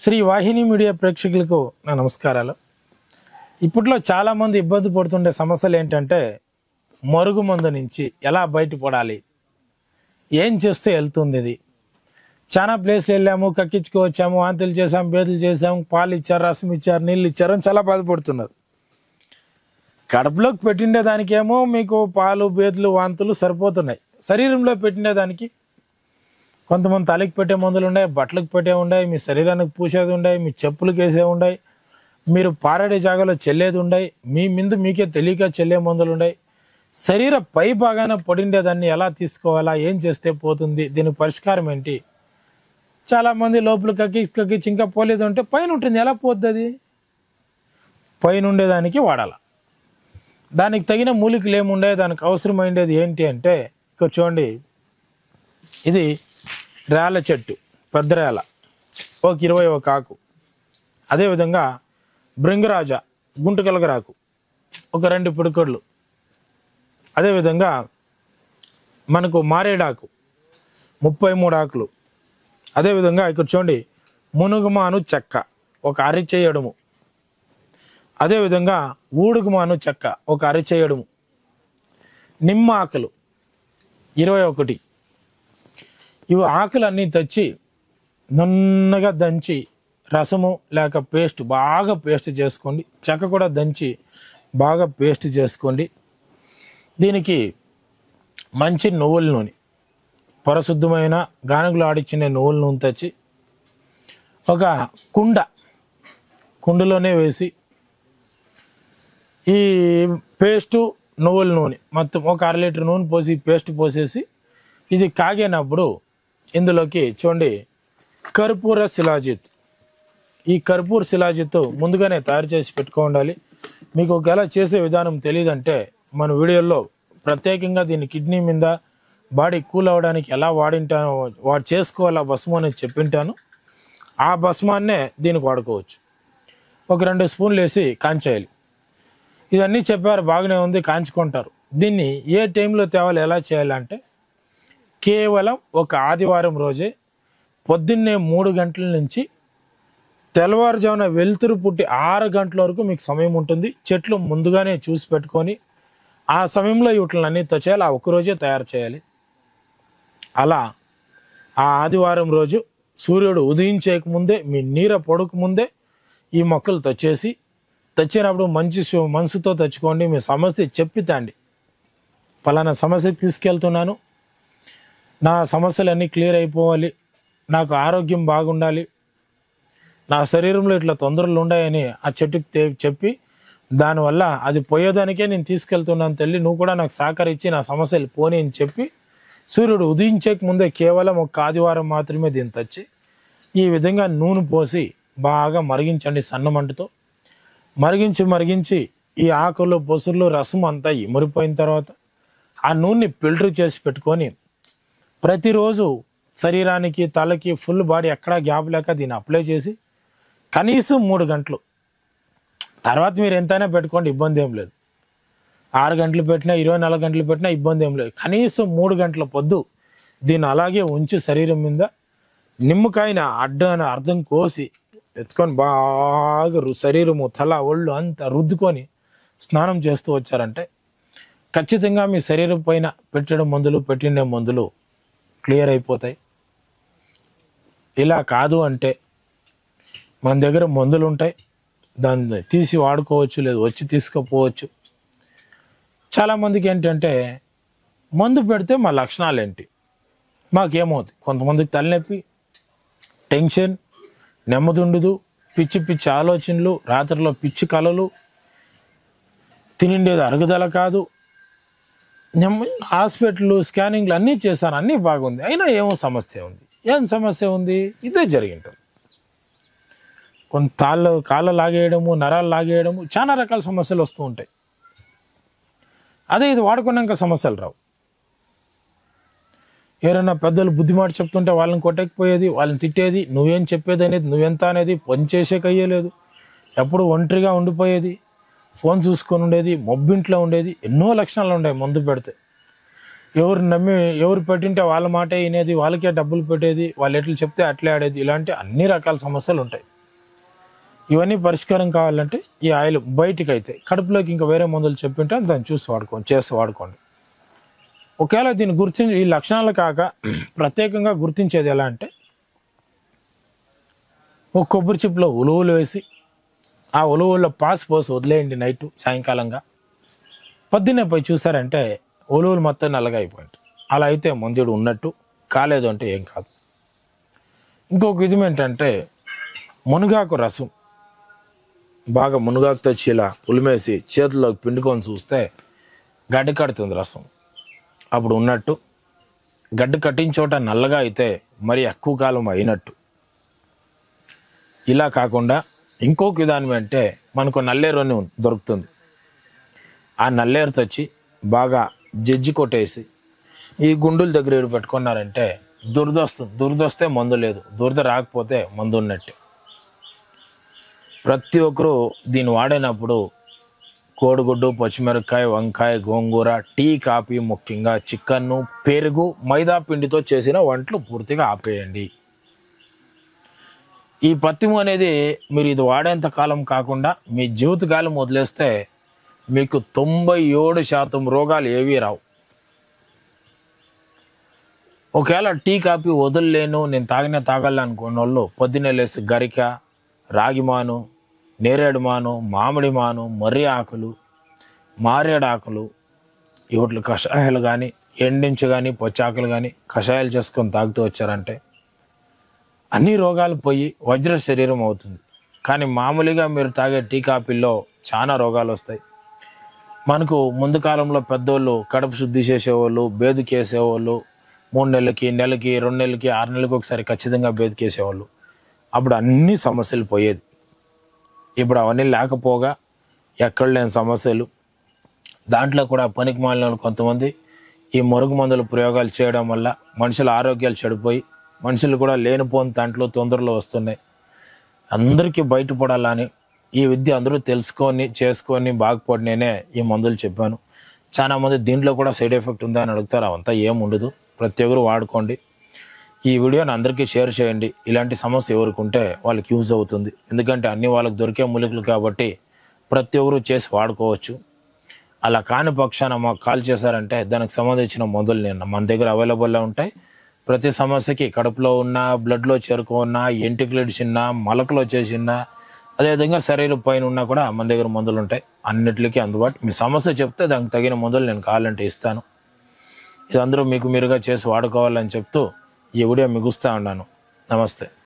శ్రీ వాహిని media ప్రేక్షకులకు నా నమస్కారాలు. ఇప్పట్లో చాలామంది ఇబ్బంది పడుతుండే సమస్యలు ఏంటంటే మరుగుమందు నుంచి ఎలా బయటపడాలి, ఏం చేస్తే వెళ్తుంది ఇది. చాలా ప్లేస్లు వెళ్ళాము, కక్కించుకోవచ్చాము, వాంతులు చేసాము, బేతులు చేసాము, పాలు ఇచ్చారు, రసం ఇచ్చారు, నీళ్ళు ఇచ్చారు అని చాలా బాధపడుతున్నారు. కడుపులోకి పెట్టిండే దానికేమో మీకు పాలు, బేతులు, వాంతులు సరిపోతున్నాయి. శరీరంలో పెట్టిండే దానికి కొంతమంది తలకి పెట్టే మందులు ఉన్నాయి, బట్టలకు పెట్టే ఉన్నాయి, మీ శరీరానికి పూసేది ఉన్నాయి, మీ చెప్పులకు వేసే ఉన్నాయి, మీరు పారాడే జాగాలో చెల్లేది ఉన్నాయి, మీ ముందు మీకే తెలియక చెల్లే మందులు ఉన్నాయి. శరీర పై భాగాన పడిండేదాన్ని ఎలా తీసుకోవాలా, ఏం చేస్తే పోతుంది, దీనికి పరిష్కారం ఏంటి? చాలామంది లోపల కక్కించి ఇంకా పోలేదు అంటే పైన ఉంటుంది, ఎలా పోద్ది? అది పైన ఉండేదానికి వాడాల. దానికి తగిన మూలికలు ఏముండే, దానికి అవసరమైండేది ఏంటి అంటే ఇక్కడ చూడండి, ఇది రేల చెట్టు, పెద్ద రేల, ఒక 21 ఆకు. అదేవిధంగా భృంగరాజ, గుంటుకలగరాకు, ఒక 2 పిడికళ్ళు. అదేవిధంగా మనకు మారేడాకు 33 ఆకులు. అదేవిధంగా ఇక్కడ చూడండి మునుగుమాను చెక్క, ఒక అరిచేయడము. అదేవిధంగా ఊడుగుమాను చెక్క, ఒక అరిచేయడము. నిమ్మ ఆకులు 21. ఇవి ఆకులన్నీ తెచ్చి నున్నగా దంచి రసము లేక పేస్ట్ బాగా పేస్ట్ చేసుకోండి. చెక్క కూడా దంచి బాగా పేస్ట్ చేసుకోండి. దీనికి మంచి నువ్వుల నూనె, పరిశుద్ధమైన గానుగలు ఆడిచ్చిన నువ్వుల నూనె తెచ్చి ఒక కుండలోనే వేసి ఈ పేస్టు, నువ్వుల నూనె మొత్తం ఒక 1/2 లీటర్ నూనె పోసి పేస్ట్ పోసేసి ఇది కాగినప్పుడు ఇందులోకి చూడండి కర్పూర శిలాజిత్. ఈ కర్పూర శిలాజిత్ ముందుగానే తయారు చేసి పెట్టుకోవాలి. మీకు ఒకవేళ చేసే విధానం తెలియదంటే మన వీడియోలో ప్రత్యేకంగా దీన్ని కిడ్నీ మీద బాడీ కూల్ అవ్వడానికి ఎలా వాడింటానో చేసుకోవాలా భస్మం అనేది చెప్పింటాను. ఆ భస్మాన్నే దీనికి వాడుకోవచ్చు. ఒక 2 స్పూన్లు వేసి కాంచేయాలి. ఇవన్నీ చెప్పారు, బాగానే ఉంది, కాంచుకుంటారు. దీన్ని ఏ టైంలో తేవాలి, ఎలా చేయాలంటే కేవలం ఒక ఆదివారం రోజే పొద్దున్నే 3 గంటల నుంచి తెల్లవారుజామున వెలుతురు పుట్టి 6 గంటల వరకు మీకు సమయం ఉంటుంది. చెట్లు ముందుగానే చూసి పెట్టుకొని ఆ సమయంలో వీటిని చేయాలి. ఆ ఒక్కరోజే తయారు చేయాలి. అలా ఆ ఆదివారం రోజు సూర్యుడు ఉదయించేయకముందే, మీ నీర పడకముందే ఈ మొక్కలు తెచ్చినప్పుడు మంచి మనసుతో తెచ్చుకోండి. మీ సమస్య చెప్పి తాండి, పలానా సమస్యకి తీసుకెళ్తున్నాను, నా సమస్యలన్నీ క్లియర్ అయిపోవాలి, నాకు ఆరోగ్యం బాగుండాలి, నా శరీరంలో ఇట్లా తొందరలు ఉన్నాయని ఆ చెట్టుకి చెప్పి దానివల్ల అది పోయేదానికే నేను తీసుకెళ్తున్నాను తల్లి, నువ్వు కూడా నాకు సహకరించి నా సమస్యలు పోనీ అని చెప్పి సూర్యుడు ఉదయించక ముందే కేవలం ఒక ఆదివారం మాత్రమే దీన్ని తెచ్చి ఈ విధంగా నూనె పోసి బాగా మరిగించండి. సన్నమంటతో మరిగించి ఈ ఆకులు, పొసులు, రసం అంతా ఇమిరిపోయిన తర్వాత ఆ నూనెని ఫిల్టర్ చేసి పెట్టుకొని ప్రతిరోజు శరీరానికి, తలకి, ఫుల్ బాడీ ఎక్కడా గ్యాప్ లేక దీన్ని అప్లై చేసి కనీసం 3 గంటలు, తర్వాత మీరు ఎంతైనా పెట్టుకోండి, ఇబ్బంది ఏం లేదు. 6 గంటలు పెట్టినా, 24 గంటలు పెట్టినా ఇబ్బంది ఏం లేదు. కనీసం 3 గంటల పొద్దు దీన్ని అలాగే ఉంచి శరీరం మీద నిమ్మకాయన అర్థం కోసి ఎత్తుకొని బాగా శరీరము, తల, ఒళ్ళు అంతా రుద్దుకొని స్నానం చేస్తూ వచ్చారంటే ఖచ్చితంగా మీ శరీరం పైన పెట్టిండే మందులు క్లియర్ అయిపోతాయి. ఇలా కాదు అంటే మన దగ్గర మందులు ఉంటాయి, దాన్ని తీసి వాడుకోవచ్చు, లేదు వచ్చి తీసుకుపోవచ్చు. చాలామందికి ఏంటంటే మందు పెడితే మా లక్షణాలు ఏంటి, మాకేమవుతుంది? కొంతమందికి తలనొప్పి, టెన్షన్, నెమ్మది ఉండదు, పిచ్చి ఆలోచనలు, రాత్రిలో పిచ్చి కలలు, తినిండేది అరుగుదల కాదు. హాస్పిటల్ స్కానింగ్లు అన్నీ చేశాను, అన్నీ బాగుంది, అయినా ఏమో సమస్య ఉంది. ఏం సమస్య ఉంది? ఇదే జరిగింటుంది. కొంత కాళ్ళు లాగేయడము, నరాలు లాగేయడము, చాలా రకాల సమస్యలు వస్తూ ఉంటాయి. అదే ఇది వాడుకున్నాక సమస్యలు రావు. ఎవరైనా పెద్దలు బుద్ధిమాట చెప్తుంటే వాళ్ళని కొట్టకపోయేది, వాళ్ళని తిట్టేది, నువ్వేం చెప్పేది అనేది, నువ్వెంత అనేది పనిచేసేకయ్యేలేదు. ఎప్పుడు ఒంటరిగా ఉండిపోయేది, ఫోన్ చూసుకొని ఉండేది, మొబ్బింట్లో ఉండేది. ఎన్నో లక్షణాలు ఉన్నాయి మందు పెడితే. ఎవరు పెట్టింటే వాళ్ళ మాటే వినేది, వాళ్ళకే డబ్బులు పెట్టేది, వాళ్ళు ఎట్లా చెప్తే అట్లే ఆడేది. ఇలాంటి అన్ని రకాల సమస్యలు ఉంటాయి. ఇవన్నీ పరిష్కారం కావాలంటే ఈ ఆయిల్ బయటికి అయితే కడుపులోకి ఇంకా వేరే మందులు చెప్పింటే దాన్ని చూసి చేసి వాడుకోండి. ఒకవేళ దీన్ని గుర్తించి ఈ లక్షణాలు కాక ప్రత్యేకంగా గుర్తించేది ఎలా అంటే, ఒక కొబ్బరి చిప్పులో ఉలువలు వేసి ఆ ఉలువల్లో పాస్ పోసి వదిలేయండి నైట్ సాయంకాలంగా. పొద్దున్నే పోయి చూసారంటే ఉలువలు మొత్తం నల్లగా అయిపోయింది. అలా అయితే మందుడు ఉన్నట్టు, కాలేదు అంటే ఏం కాదు. ఇంకొక విధం ఏంటంటే మునగాకు రసం, బాగా మునగాకుతో చీల పులిమేసి చేతుల్లోకి పిండుకొని చూస్తే గడ్డి కడుతుంది రసం. అప్పుడు ఉన్నట్టు, గడ్డి కట్టిన చోట నల్లగా అయితే మరి ఎక్కువ కాలం అయినట్టు. ఇలా కాకుండా ఇంకొక విధానం అంటే మనకు నల్లేరు అని దొరుకుతుంది. ఆ నల్లేరు తెచ్చి బాగా జజ్జి కొట్టేసి ఈ గుండుల దగ్గర ఏడు పెట్టుకున్నారంటే దురద వస్తుంది. దురద వస్తే మందు లేదు, దురద రాకపోతే మందు ఉన్నట్టే. ప్రతి ఒక్కరూ దీన్ని వాడినప్పుడు కోడిగుడ్డు, పచ్చిమిరపకాయ, వంకాయ, గోంగూర, టీ, కాఫీ, ముఖ్యంగా చికెన్ను, పెరుగు, మైదా పిండితో చేసిన వంటలు పూర్తిగా ఆపేయండి. ఈ పత్తిము అనేది మీరు ఇది వాడేంత కాలం కాకుండా మీ జీవితకాలం వదిలేస్తే మీకు 97% రోగాలు ఏవీ రావు. ఒకవేళ టీ, కాఫీ వదలలేను, నేను తాగాలి అనుకున్న వాళ్ళు పొద్దున్నే లేసి గరిక, రాగిమాను, నేరేడు మాను, మామిడి మాను, మర్రి ఆకులు, మారేడు ఆకులు, వీటి కషాయాలు కానీ ఎండించు కానీ పొచ్చాకులు కానీ కషాయాలు చేసుకొని తాగుతూ వచ్చారంటే అన్ని రోగాలు పోయి వజ్ర శరీరం అవుతుంది. కానీ మామూలుగా మీరు తాగే టీ, కాఫీల్లో చాలా రోగాలు వస్తాయి. మనకు ముందు కాలంలో పెద్దోళ్ళు కడుపు శుద్ధి చేసేవాళ్ళు, బేదికేసేవాళ్ళు. 3 నెలలకి, నెలకి, 2 నెలలకి, 6 నెలలకి ఒకసారి ఖచ్చితంగా బేదికేసేవాళ్ళు. అప్పుడు అన్ని సమస్యలు పోయేది. ఇప్పుడు అవన్నీ లేకపోగా ఎక్కడ లేని సమస్యలు. దాంట్లో కూడా పనికి మాలిన వాళ్ళు కొంతమంది ఈ మరుగు మందుల ప్రయోగాలు చేయడం వల్ల మనుషుల ఆరోగ్యాలు చెడిపోయి మనుషులు కూడా లేనిపోని దాంట్లో తొందరలో వస్తున్నాయి. అందరికీ బయటపడాలని ఈ విద్య అందరూ తెలుసుకొని చేసుకొని బాగుపడినేనే ఈ మందులు చెప్పాను. చాలామంది దీంట్లో కూడా సైడ్ ఎఫెక్ట్ ఉందా అని అడుగుతారు. అవంతా ఏం ఉండదు, ప్రతి ఒక్కరు వాడుకోండి. ఈ వీడియోని అందరికీ షేర్ చేయండి. ఇలాంటి సమస్య ఎవరికి ఉంటే వాళ్ళకి యూజ్ అవుతుంది. ఎందుకంటే అన్ని వాళ్ళకి దొరికే మూలికలు కాబట్టి ప్రతి ఒక్కరు చేసి వాడుకోవచ్చు. అలా కాని పక్షాన మాకు కాల్ చేశారంటే దానికి సంబంధించిన మందులు మన దగ్గర అవైలబుల్లో ఉంటాయి. ప్రతి సమస్యకి కడుపులో ఉన్న, బ్లడ్లో చేరుకున్న, ఎంటికలు చిన్న, మలకలో చేసిన, అదేవిధంగా శరీరం పైన ఉన్నా కూడా మన దగ్గర మందులు ఉంటాయి. అన్నిటికీ అందుబాటు. మీ సమస్య చెప్తే దానికి తగిన మందులు నేను కావాలంటే ఇస్తాను. ఇది అందరూ మీరుగా చేసి వాడుకోవాలని చెప్తూ ఈ వీడియో ముగిస్తా ఉన్నాను. నమస్తే.